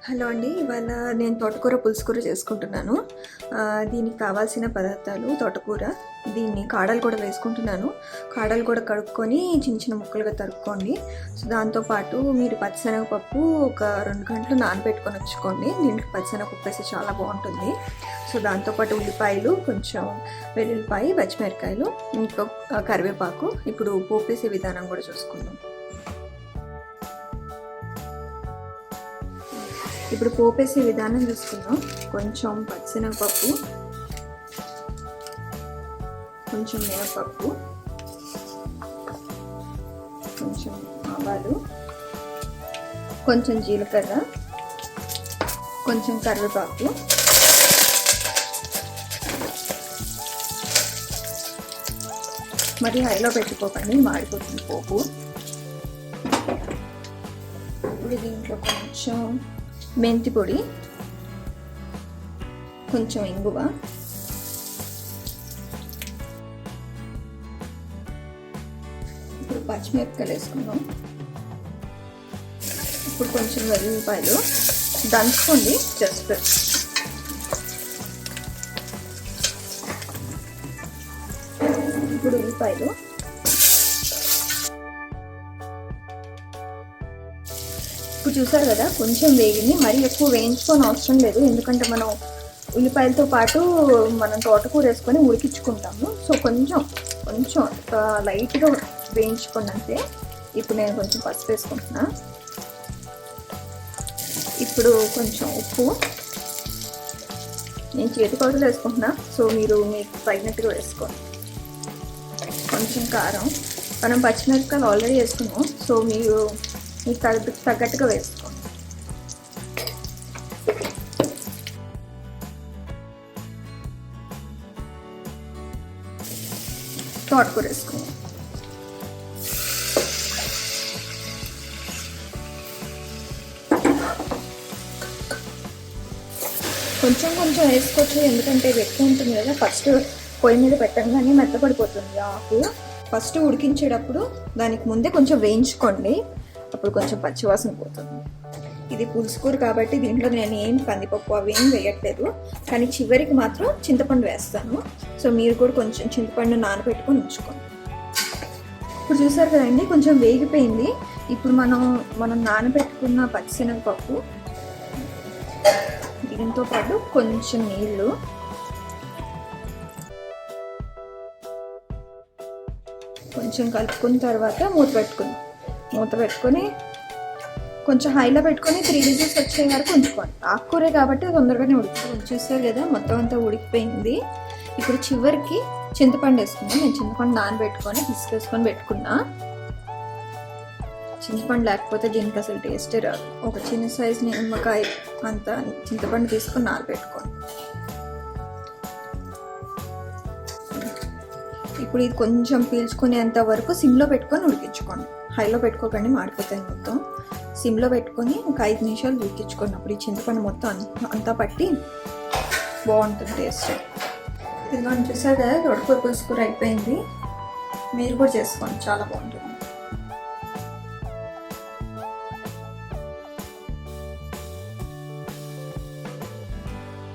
Hello అండి, ఇవాళ నేను తోటకూర పులుసు కూర చేసుకుంటున్నాను. దీనికి కావాల్సిన పదార్థాలు: తోటకూర, దీన్ని కాడలు కూడా వేసుకుంటున్నాను. కాడలు కూడా కడుక్కొని చిన్న చిన్న ముక్కలుగా తరుక్కోండి. సో దాంతోపాటు మీరు పచ్చిశనగపప్పు ఒక 2 గంటలు నానబెట్టుకొని ఉంచుకోండి. దీనికి పచ్చిశనగపప్పు వేస్తే చాలా బాగుంటుంది. సో దాంతోపాటు ఉల్లిపాయలు, కొంచెం వెల్లుల్లిపాయ, పచ్చిమిరకాయలు, ఇంకో కరివేపాకు. ఇప్పుడు పోపేసే విధానం కూడా చూసుకుందాం. ఇప్పుడు పోపేసే విధానం చూసుకుందాం. కొంచెం పచ్చిశనగపప్పు, కొంచెం మినపప్పు, కొంచెం ఆవాలు, కొంచెం జీలకర్ర, కొంచెం కరివేపాకు, మరి హైలో పెట్టుకోకండి, మాడిపోతుంది పోపు. ఇప్పుడు దీంట్లో కొంచెం మెంతి పొడి, కొంచెం ఇంగువ, ఇప్పుడు పచ్చిమిరపకాయలు వేసుకుందాం. ఇప్పుడు కొంచెం వెల్లుల్లిపాయలు దంచుకోండి జస్ట్. ఇప్పుడు ఉల్లిపాయలు, ఇప్పుడు చూసారు కదా కొంచెం వేగింది. మరీ ఎక్కువ వేయించుకొని అవసరం లేదు, ఎందుకంటే మనం ఉల్లిపాయలతో పాటు మనం తోటకూర వేసుకొని ఉడికించుకుంటాము. సో కొంచెం లైట్గా వేయించుకొని అంతే. ఇప్పుడు నేను కొంచెం పసుపు వేసుకుంటున్నా. ఇప్పుడు కొంచెం ఉప్పు, నేను చేతి కొలతలు వేసుకుంటున్నా, సో మీరు మీకు తగినట్టుగా వేసుకోండి. కొంచెం కారం, మనం పచ్చిమిరపకాయలు ఆల్రెడీ వేసుకున్నాం, సో మీరు మీకు తగ్గట్టుగా వేసుకోండి. తోటకూర వేసుకోండి. కొంచెం వేసుకోవచ్చు, ఎందుకంటే ఇది ఎక్కువ ఉంటుంది కదా. ఫస్ట్ పొయ్యి మీద పెట్టగానే మెత్తపడిపోతుంది ఆకు. ఫస్ట్ ఉడికించేటప్పుడు దానికి ముందే కొంచెం వేయించుకోండి, అప్పుడు కొంచెం పచ్చివాసన పోతుంది. ఇది పులుసు కూర కాబట్టి దీంట్లో నేను ఏం కందిపప్పు అవి ఏం వేయట్లేదు, కానీ చివరికి మాత్రం చింతపండు వేస్తాను. సో మీరు కూడా కొంచెం చింతపండు నానబెట్టుకొని ఉంచుకోండి. ఇప్పుడు చూసారు కదండి, కొంచెం వేగిపోయింది. ఇప్పుడు మనం నానబెట్టుకున్న పచ్చిశనగపప్పు, దీంతో పాటు కొంచెం నీళ్ళు, కొంచెం కలుపుకున్న తర్వాత మూత పెట్టుకొని కొంచెం హైలో పెట్టుకొని 3 విజిల్స్ వచ్చే వరకు ఉంచుకోండి. ఆకుకూరే కాబట్టి తొందరగానే ఉడుకుతుంది. చూసారు కదా మొత్తం అంతా ఉడికిపోయింది. ఇప్పుడు చివరికి చింతపండు వేసుకున్నాను. నేను చింతపండు నానబెట్టుకొని పిసికేసుకొని పెట్టుకున్నా. చింతపండు లేకపోతే దీనికి అసలు టేస్టే రాదు. ఒక చిన్న సైజు నిమ్మకాయ అంత చింతపండు తీసుకొని నానబెట్టుకోండి. ఇప్పుడు ఇది కొంచెం పీల్చుకునేంత వరకు సిమ్లో పెట్టుకొని ఉడికించుకోండి. హైలో పెట్టుకోకండి, మాడిపోతాయి. మొత్తం సిమ్లో పెట్టుకొని ఒక 5 నిమిషాలు ఉడికించుకోండి. అప్పుడు ఈ చింతపండు మొత్తం అంతా పట్టి బాగుంటుంది టేస్ట్. ఇదిగోండి చూసారు కదా, తోటకూర పులుసు కూర అయిపోయింది. మీరు కూడా చేసుకోండి, చాలా బాగుంటుంది.